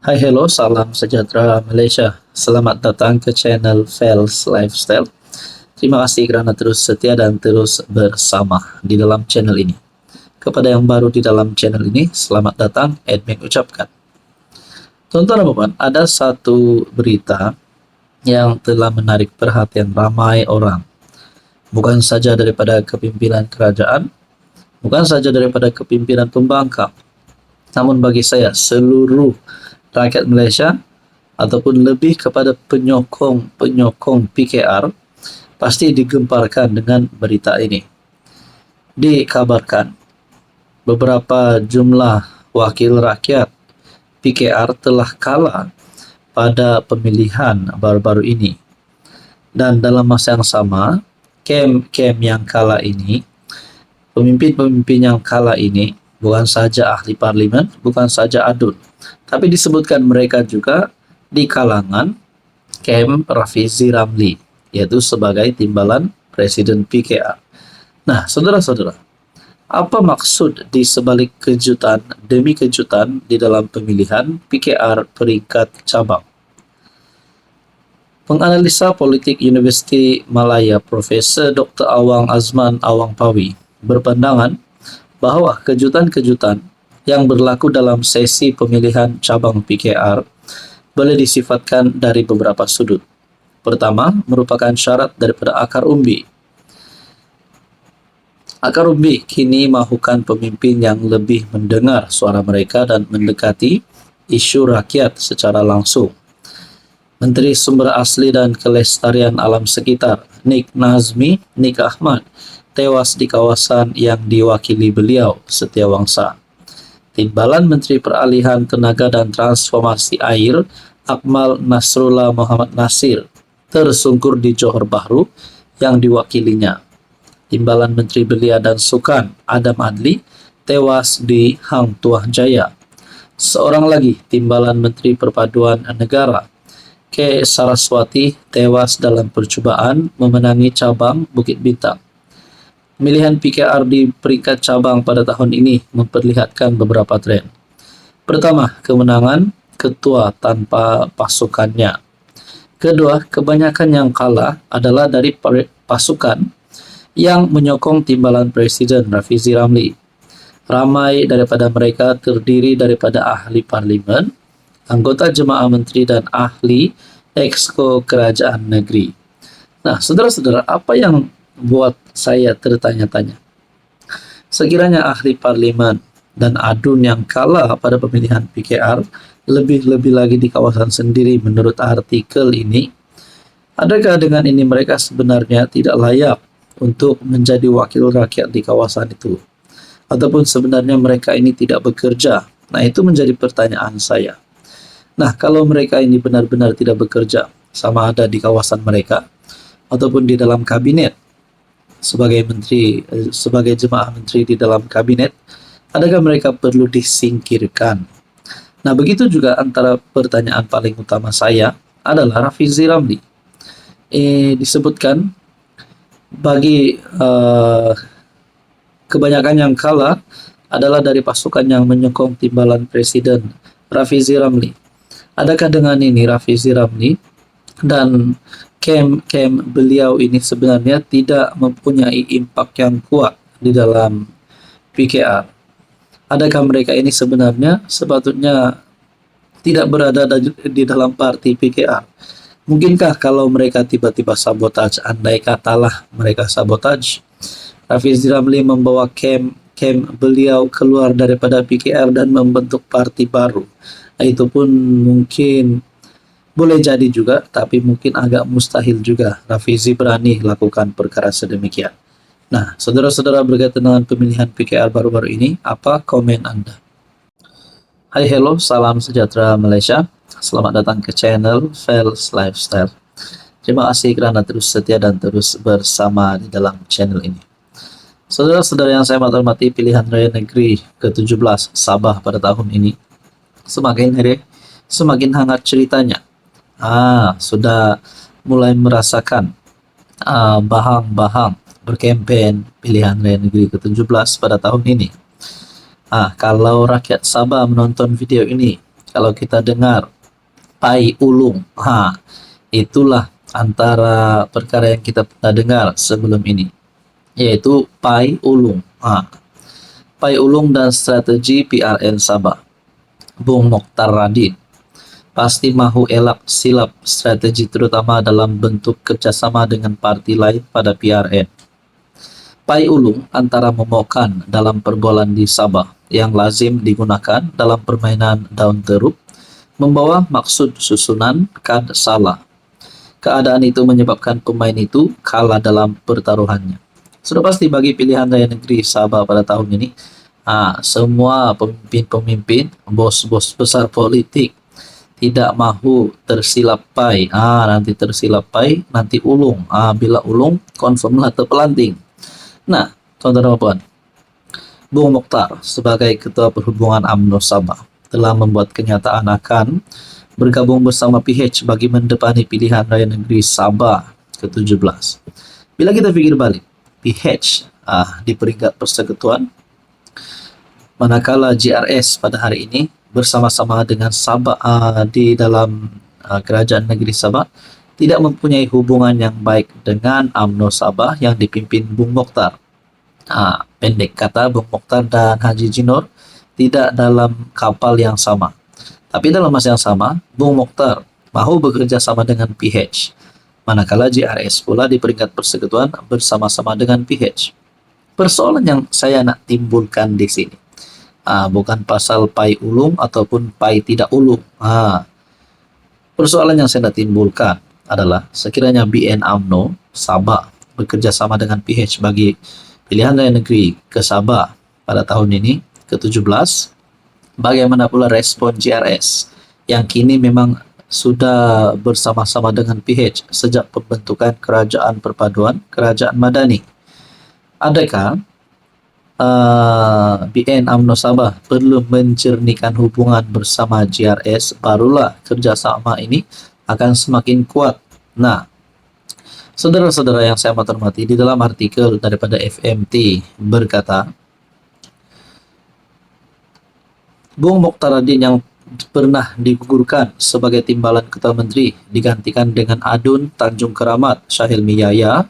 Hai hello, salam sejahtera Malaysia. Selamat datang ke channel Fels Lifestyle. Terima kasih kerana terus setia dan terus bersama di dalam channel ini. Kepada yang baru di dalam channel ini, selamat datang, admin ucapkan. Tuan-tuan dan puan, ada satu berita yang telah menarik perhatian ramai orang. Bukan saja daripada kepimpinan kerajaan, bukan saja daripada kepimpinan pembangkang, namun bagi saya seluruh rakyat Malaysia ataupun lebih kepada penyokong PKR pasti digemparkan dengan berita ini. Dikabarkan beberapa jumlah wakil rakyat PKR telah kalah pada pemilihan baru-baru ini, dan dalam masa yang sama kem yang kalah ini, pemimpin-pemimpin yang kalah ini bukan saja ahli parlimen, bukan saja adun, tapi disebutkan mereka juga di kalangan kem Rafizi Ramli, yaitu sebagai timbalan Presiden PKR. Nah, saudara-saudara, apa maksud di sebalik kejutan demi kejutan di dalam pemilihan PKR peringkat cabang? Penganalisa politik Universiti Malaya Profesor Dr. Awang Azman Awang Pawi berpandangan bahawa kejutan-kejutan yang berlaku dalam sesi pemilihan cabang PKR boleh disifatkan dari beberapa sudut. Pertama, merupakan syarat daripada akar umbi. Akar umbi kini mahukan pemimpin yang lebih mendengar suara mereka dan mendekati isu rakyat secara langsung. Menteri Sumber Asli dan Kelestarian Alam Sekitar, Nik Ahmad, tewas di kawasan yang diwakili beliau, Setiawangsa. Timbalan Menteri Peralihan Tenaga dan Transformasi Air, Akmal Nasrullah Muhammad Nasir, tersungkur di Johor Bahru yang diwakilinya. Timbalan Menteri Belia dan Sukan, Adam Adli, tewas di Hang Tuah Jaya. Seorang lagi, Timbalan Menteri Perpaduan Negara, K. Saraswati, tewas dalam percubaan memenangi cabang Bukit Bintang. Pemilihan PKR di peringkat cabang pada tahun ini memperlihatkan beberapa tren. Pertama, kemenangan ketua tanpa pasukannya. Kedua, kebanyakan yang kalah adalah dari pasukan yang menyokong timbalan Presiden Rafizi Ramli. Ramai daripada mereka terdiri daripada ahli parlimen, anggota jemaah menteri dan ahli exco kerajaan negeri. Nah, saudara-saudara, apa yang buat saya tertanya-tanya? Sekiranya ahli parlimen dan adun yang kalah pada pemilihan PKR lebih-lebih lagi di kawasan sendiri menurut artikel ini, adakah dengan ini mereka sebenarnya tidak layak untuk menjadi wakil rakyat di kawasan itu? Ataupun sebenarnya mereka ini tidak bekerja? Nah, itu menjadi pertanyaan saya. Nah, kalau mereka ini benar-benar tidak bekerja, sama ada di kawasan mereka ataupun di dalam kabinet, sebagai menteri, sebagai jemaah menteri di dalam kabinet, adakah mereka perlu disingkirkan? Nah, begitu juga antara pertanyaan paling utama saya adalah Rafizi Ramli. Disebutkan bagi kebanyakan yang kalah adalah dari pasukan yang menyokong timbalan Presiden Rafizi Ramli. Adakah dengan ini Rafizi Ramli dan kem beliau ini sebenarnya tidak mempunyai impak yang kuat di dalam PKR? Adakah mereka ini sebenarnya sepatutnya tidak berada di dalam parti PKR? Mungkinkah kalau mereka tiba-tiba sabotaj, andai katalah mereka sabotaj, Rafizi Ramli membawa kem beliau keluar daripada PKR dan membentuk parti baru? Itu pun mungkin boleh jadi juga, tapi mungkin agak mustahil juga Rafizi berani lakukan perkara sedemikian. Nah, saudara-saudara, berkaitan dengan pemilihan PKR baru-baru ini, apa komen Anda? Hai hello, salam sejahtera Malaysia. Selamat datang ke channel Fels Lifestyle. Terima kasih kerana terus setia dan terus bersama di dalam channel ini. Saudara-saudara yang saya hormati, pilihan raya negeri ke-17 Sabah pada tahun ini semakin hari semakin hangat ceritanya. Sudah mulai merasakan bahang-bahang berkempen pilihan raya negeri ke-17 pada tahun ini. Kalau rakyat Sabah menonton video ini, kalau kita dengar Pai Ulung, itulah antara perkara yang kita pernah dengar sebelum ini, yaitu Pai Ulung. Pai Ulung dan strategi PRN Sabah. Bung Mokhtar Radin pasti mahu elak silap strategi terutama dalam bentuk kerjasama dengan parti lain pada PRN. Pai Ulung antara memokan dalam perbualan di Sabah yang lazim digunakan dalam permainan daun teruk, membawa maksud susunan kad salah. Keadaan itu menyebabkan pemain itu kalah dalam pertaruhannya. Sudah pasti bagi pilihan raya negeri Sabah pada tahun ini, semua pemimpin-pemimpin, bos-bos besar politik tidak mahu tersilap Pai. Nanti tersilap Pai, nanti Ulung. Bila Ulung, confirmlah terpelanting. Nah, tuan-tuan dan puan, Bung Mokhtar sebagai Ketua Perhubungan UMNO Sabah telah membuat kenyataan akan bergabung bersama PH bagi mendepani pilihan raya negeri Sabah ke-17. Bila kita fikir balik, PH di peringkat persekutuan, manakala GRS pada hari ini bersama-sama dengan Sabah di dalam kerajaan negeri Sabah tidak mempunyai hubungan yang baik dengan UMNO Sabah yang dipimpin Bung Mokhtar. Pendek kata, Bung Mokhtar dan Haji Jinor tidak dalam kapal yang sama. Tapi dalam masa yang sama, Bung Mokhtar mahu bekerja sama dengan PH. Manakala GRS pula di peringkat persekutuan bersama-sama dengan PH. Persoalan yang saya nak timbulkan di sini, bukan pasal Pai Ulung ataupun Pai tidak Ulung. Persoalan yang saya nak timbulkan adalah sekiranya BN UMNO Sabah bekerja sama dengan PH bagi pilihan raya negeri ke Sabah pada tahun ini ke-17, bagaimana pula respon GRS yang kini memang sudah bersama-sama dengan PH sejak pembentukan Kerajaan Perpaduan Kerajaan Madani? Adakah BN UMNO Sabah perlu menjernihkan hubungan bersama GRS, barulah kerjasama ini akan semakin kuat? Nah, saudara-saudara yang saya hormati, di dalam artikel daripada FMT berkata, Bung Mokhtar Radin yang pernah digugurkan sebagai timbalan Ketua Menteri digantikan dengan Adun Tanjung Keramat Syahilmi Yahya.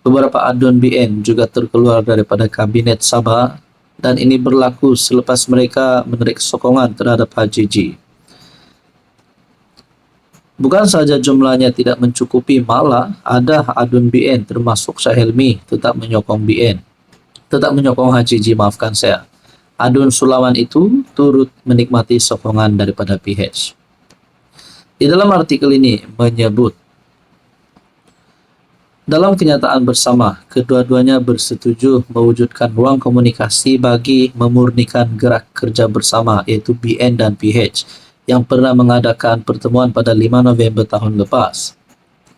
Beberapa adun BN juga terkeluar daripada Kabinet Sabah dan ini berlaku selepas mereka menarik sokongan terhadap Haji G. Bukan saja jumlahnya tidak mencukupi, malah ada adun BN termasuk Syahilmi tetap menyokong Haji G, maafkan saya. Adun Sulawan itu turut menikmati sokongan daripada PH. Di dalam artikel ini menyebut, dalam kenyataan bersama, kedua-duanya bersetuju mewujudkan ruang komunikasi bagi memurnikan gerak kerja bersama, yaitu BN dan PH, yang pernah mengadakan pertemuan pada 5 November tahun lepas.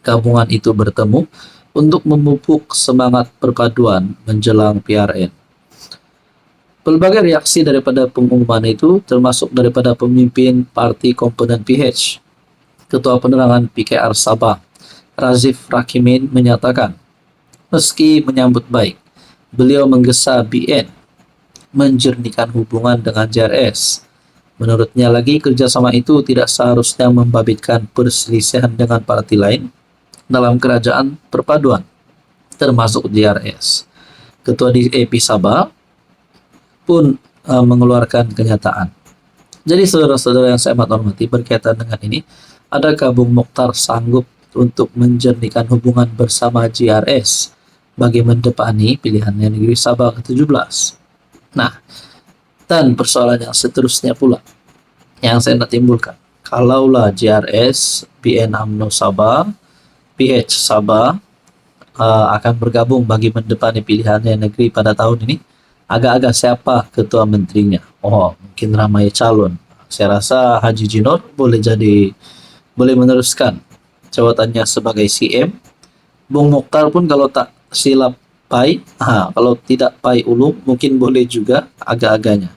Gabungan itu bertemu untuk memupuk semangat perpaduan menjelang PRN. Pelbagai reaksi daripada pengumuman itu termasuk daripada pemimpin parti komponen PH. Ketua Penerangan PKR Sabah, Razif Rakimin, menyatakan, meski menyambut baik, beliau menggesa BN menjernihkan hubungan dengan JRS. Menurutnya lagi, kerjasama itu tidak seharusnya membabitkan perselisihan dengan parti lain dalam kerajaan perpaduan, termasuk JRS. Ketua DAP Sabah pun mengeluarkan kenyataan. Jadi saudara-saudara yang saya hormati, berkaitan dengan ini, adakah Bung Mokhtar sanggup untuk menjernihkan hubungan bersama JRS bagi mendepani pilihan negeri Sabah ke-17? Nah, dan persoalan yang seterusnya pula yang saya nak timbulkan, kalaulah JRS, BN UMNO Sabah, PH Sabah akan bergabung bagi mendepani pilihan negeri pada tahun ini, agak-agak siapa ketua menterinya? Mungkin ramai calon. Saya rasa Haji Jinor boleh meneruskan jawatannya sebagai CM. Bung Mokhtar pun kalau tak silap Pai, kalau tidak Pai Ulung, mungkin boleh juga agak-agaknya.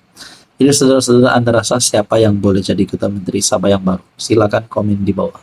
Jadi saudara-saudara, Anda rasa siapa yang boleh jadi Ketua Menteri Sabah yang baru? Silakan komen di bawah.